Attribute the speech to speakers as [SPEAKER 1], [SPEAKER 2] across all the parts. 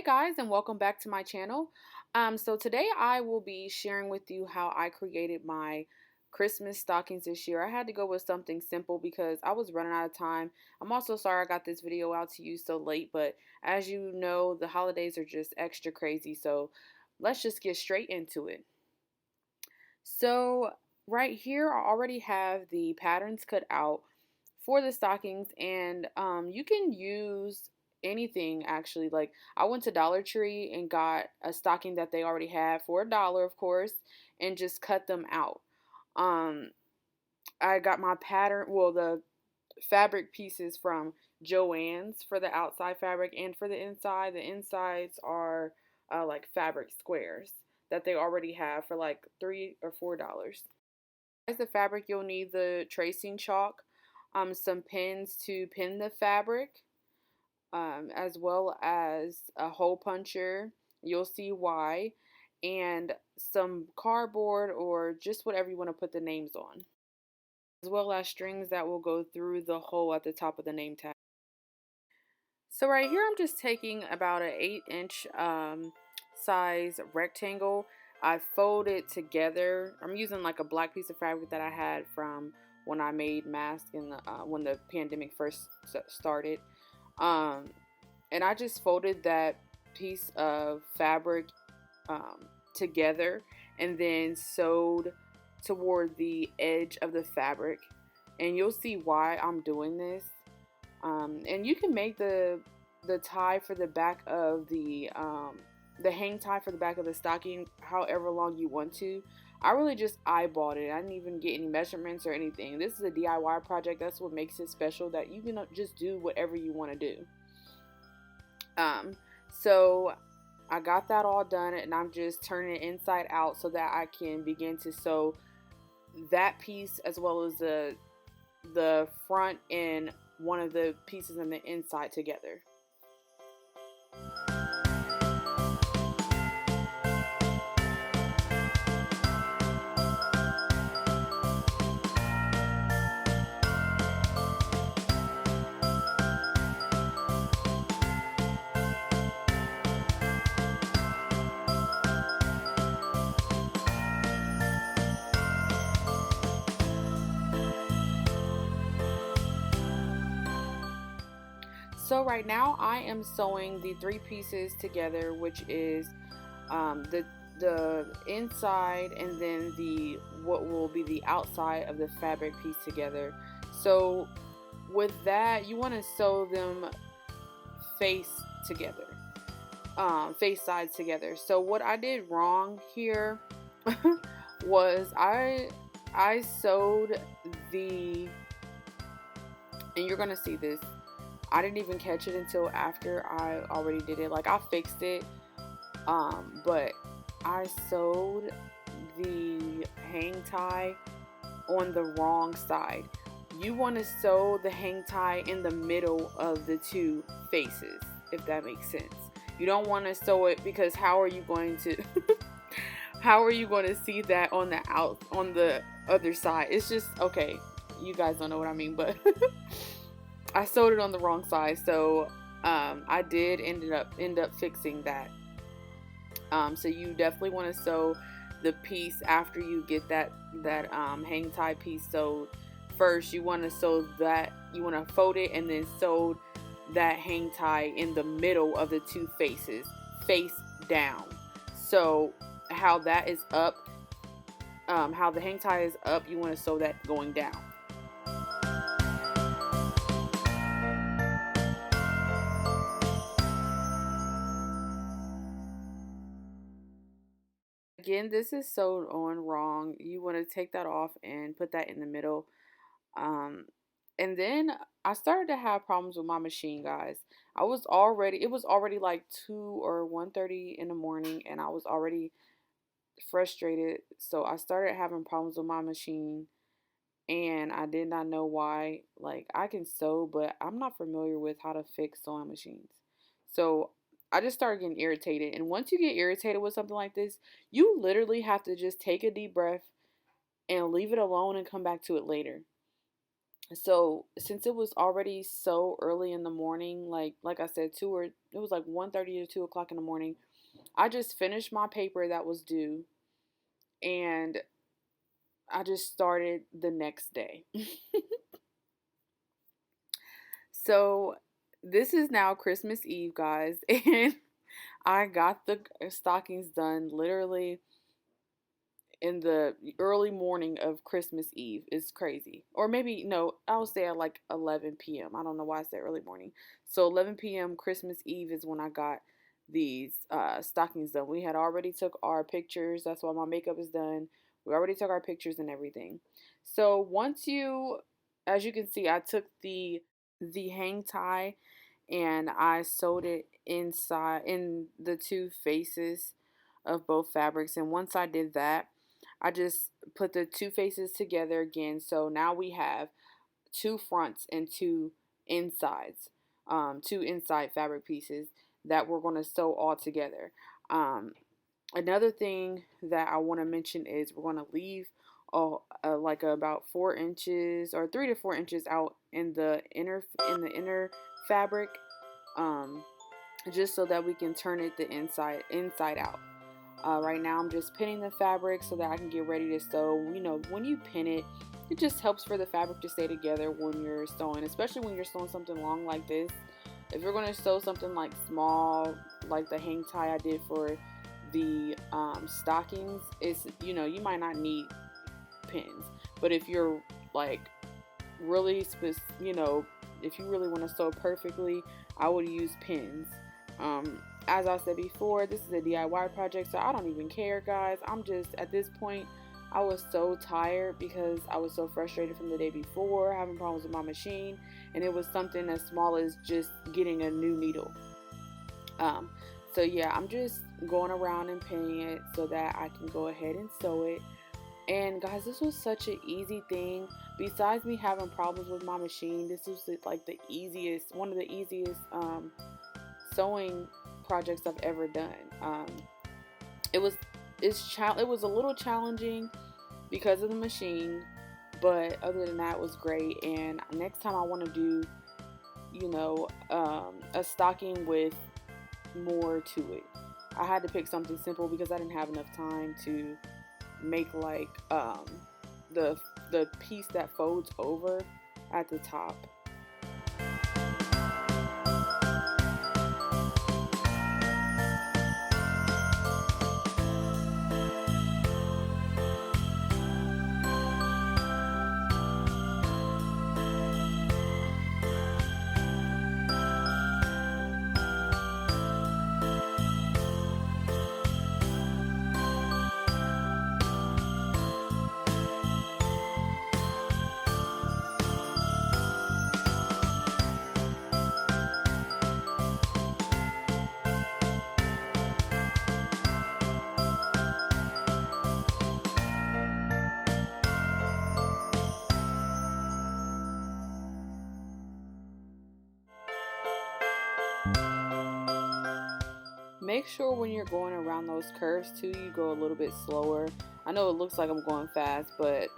[SPEAKER 1] Guys, and welcome back to my channel. So today I will be sharing with you how I created my Christmas stockings this year. I had to go with something simple because I was running out of time. I'm also sorry I got this video out to you so late, but as you know, the holidays are just extra crazy. So let's just get straight into it. So right here, I already have the patterns cut out for the stockings, and you can use anything actually. Like, I went to Dollar Tree and got a stocking that they already had for $1, of course, and just cut them out. um I got my pattern, well, the fabric pieces from Joann's for the outside fabric, and for the inside, the insides are like fabric squares that they already have for like $3 or $4. As the fabric, you'll need the tracing chalk, some pins to pin the fabric, as well as a hole puncher. You'll see why, and some cardboard or just whatever you want to put the names on, as well as strings that will go through the hole at the top of the name tag. So right here, I'm just taking about an 8-inch size rectangle. I fold it together. I'm using like a black piece of fabric that I had from when I made masks in the, when the pandemic first started. And I just folded that piece of fabric together and then sewed toward the edge of the fabric. And you'll see why I'm doing this. And you can make the tie for the back of the hang tie for the back of the stocking however long you want to. I really just eyeballed it. I didn't even get any measurements or anything. This is a DIY project. That's what makes it special, that you can just do whatever you want to do. So I got that all done, and I'm just turning it inside out so that I can begin to sew that piece as well as the front and one of the pieces on the inside together. So right now I am sewing the 3 pieces together, which is the inside and then the what will be the outside of the fabric piece together. So with that, you want to sew them face together, face sides together. So what I did wrong here was I sewed the, and you're gonna see this, I didn't even catch it until after I already did it. Like, I fixed it, but I sewed the hang tie on the wrong side. You want to sew the hang tie in the middle of the 2 faces, if that makes sense. You don't want to sew it, because how are you going to how are you going to see that on the other side? It's just, okay, you guys don't know what I mean, but I sewed it on the wrong side, so I did end up fixing that. So you definitely want to sew the piece after you get that hang tie piece sewed. First, you want to sew that, you want to fold it and then sew that hang tie in the middle of the 2 faces, face down. So how that is up, how the hang tie is up, you want to sew that going down. Again, this is sewed on wrong. You want to take that off and put that in the middle. And then I started to have problems with my machine, guys. It was already like 2 or 1:30 in the morning, and I was already frustrated. So I started having problems with my machine, and I did not know why. Like, I can sew, but I'm not familiar with how to fix sewing machines. So I just started getting irritated. And once you get irritated with something like this, you literally have to just take a deep breath and leave it alone and come back to it later. So since it was already so early in the morning, like I said, it was like 1:30 to 2 o'clock in the morning. I just finished my paper that was due, and I just started the next day. So this is now Christmas Eve, guys, and I got the stockings done literally in the early morning of Christmas Eve. It's crazy. Or maybe, no, I'll say at like 11 p.m. I don't know why I said early morning. So 11 p.m. Christmas Eve is when I got these stockings done. We had already took our pictures. That's why my makeup is done. We already took our pictures and everything. So once you, as you can see, I took the hang tie and I sewed it inside in the two faces of both fabrics. And once I did that, I just put the two faces together again. So now we have two fronts and two insides, two inside fabric pieces that we're going to sew all together. Another thing that I want to mention is we're going to leave like about 4 inches or 3 to 4 inches out in the inner fabric, um, just so that we can turn it the inside out. Right now I'm just pinning the fabric so that I can get ready to sew. You know, when you pin it, it just helps for the fabric to stay together when you're sewing, especially when you're sewing something long like this. If you're going to sew something like small, like the hang tie I did for the stockings, it's, you know, you might not need pins. But if you're like really you know, if you really want to sew perfectly, I would use pins. As I said before, this is a DIY project, so I don't even care, guys. I'm just, at this point, I was so tired because I was so frustrated from the day before, having problems with my machine, and it was something as small as just getting a new needle. So yeah, I'm just going around and pinning it so that I can go ahead and sew it. And guys, this was such an easy thing. Besides me having problems with my machine, this was like the easiest, one of the easiest sewing projects I've ever done. It was a little challenging because of the machine, but other than that, it was great. And next time I want to do, you know, a stocking with more to it. I had to pick something simple because I didn't have enough time to make like the piece that folds over at the top. Make sure when you're going around those curves too, you go a little bit slower. I know it looks like I'm going fast, but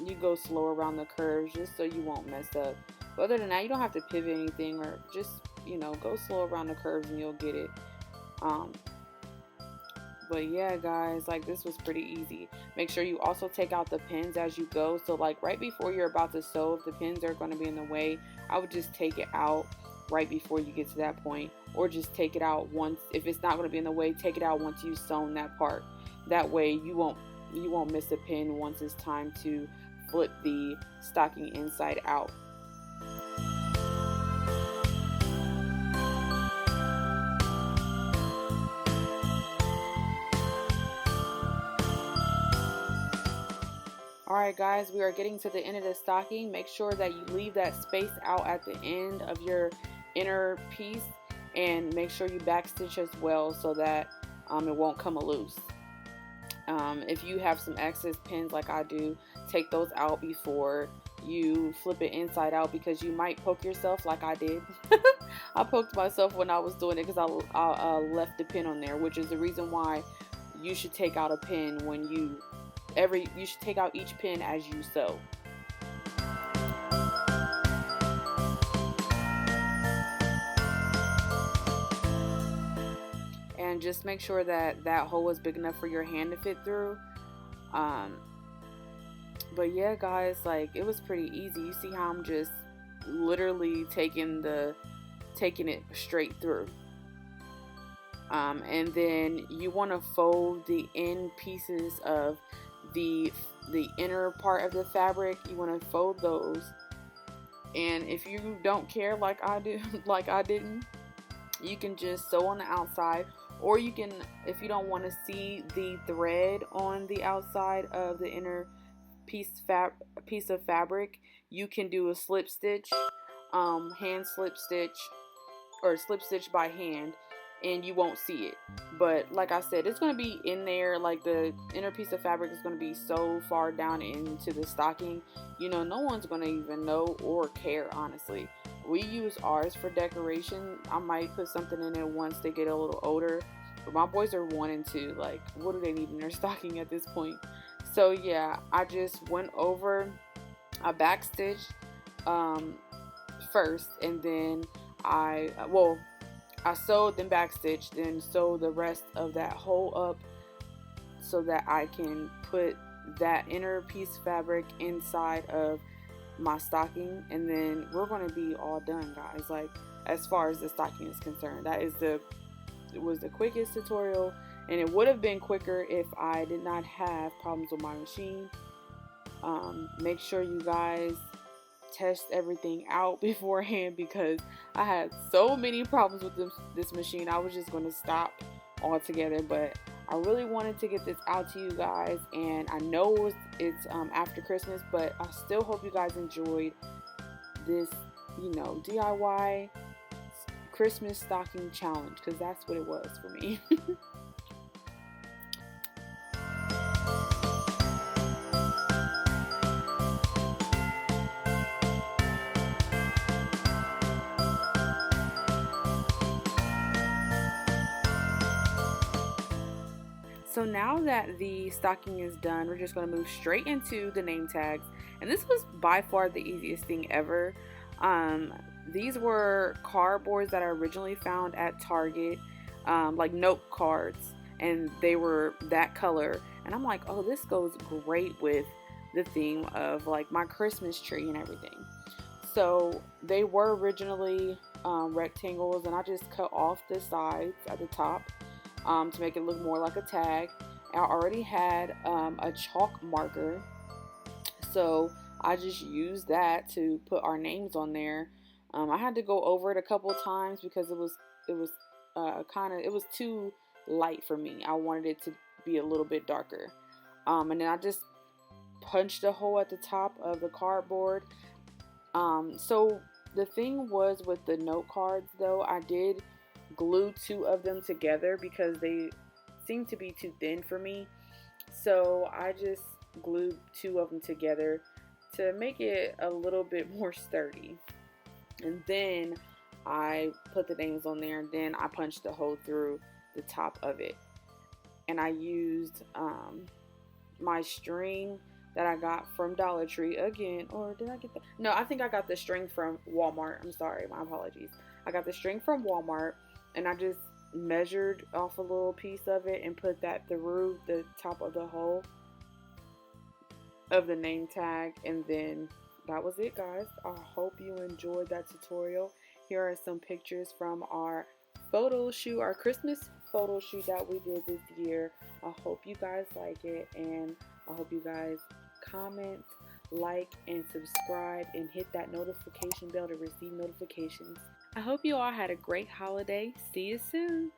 [SPEAKER 1] you go slower around the curves just so you won't mess up. But other than that, you don't have to pivot anything, or just, you know, go slow around the curves and you'll get it. But yeah, guys, like, this was pretty easy. Make sure you also take out the pins as you go. So like right before you're about to sew, if the pins are going to be in the way, I would just take it out right before you get to that point, or just take it out once. If it's not going to be in the way, take it out once you've sewn that part. That way you won't miss a pin once it's time to flip the stocking inside out. Alright guys, we are getting to the end of the stocking. Make sure that you leave that space out at the end of your inner piece, and make sure you backstitch as well so that it won't come loose. If you have some excess pins like I do, take those out before you flip it inside out, because you might poke yourself like I did. I poked myself when I was doing it because I left the pin on there, which is the reason why you should take out a pin when you should take out each pin as you sew. and just make sure that that hole is big enough for your hand to fit through. um, but yeah guys, like it was pretty easy. You see how I'm just literally taking it straight through. And then you want to fold the end pieces of the inner part of the fabric. You want to fold those, and if you don't care like I do, like I didn't, you can just sew on the outside, or you can, if you don't want to see the thread on the outside of the inner piece of fabric, you can do a slip stitch, hand slip stitch, or slip stitch by hand, and you won't see it. But like I said, it's going to be in there. Like the inner piece of fabric is going to be so far down into the stocking, you know, no one's going to even know or care, honestly. We use ours for decoration. I might put something in it once they get a little older, but my boys are 1 and 2. Like, what do they need in their stocking at this point? So yeah, I just went over, I backstitched first, and then I sewed, then backstitched, then sewed the rest of that hole up so that I can put that inner piece of fabric inside of my stocking, and then we're going to be all done, guys. Like, as far as the stocking is concerned, it was the quickest tutorial, and it would have been quicker if I did not have problems with my machine. Make sure you guys test everything out beforehand, because I had so many problems with this machine. I was just going to stop altogether, but I really wanted to get this out to you guys, and I know it's after Christmas, but I still hope you guys enjoyed this, you know, DIY Christmas stocking challenge, because that's what it was for me. So now that the stocking is done, we're just going to move straight into the name tags. And this was by far the easiest thing ever. These were cardboards that I originally found at Target, like note cards, and they were that color. And I'm like, oh, this goes great with the theme of like my Christmas tree and everything. So they were originally rectangles, and I just cut off the sides at the top to make it look more like a tag. I already had a chalk marker, so I just used that to put our names on there. I had to go over it a couple times because it was too light for me. I wanted it to be a little bit darker. And then I just punched a hole at the top of the cardboard. So the thing was with the note cards, though, I did glue 2 of them together because they seemed to be too thin for me. So I just glued 2 of them together to make it a little bit more sturdy. And then I put the names on there, and then I punched the hole through the top of it. And I used my string that I got from Dollar Tree again. Or did I get that? No, I think I got the string from Walmart. I'm sorry, my apologies. I got the string from Walmart, and I just measured off a little piece of it and put that through the top of the hole of the name tag. And then that was it, guys. I hope you enjoyed that tutorial. Here are some pictures from our photo shoot, our Christmas photo shoot that we did this year. I hope you guys like it, and I hope you guys comment, like, and subscribe, and hit that notification bell to receive notifications. I hope you all had a great holiday. See you soon.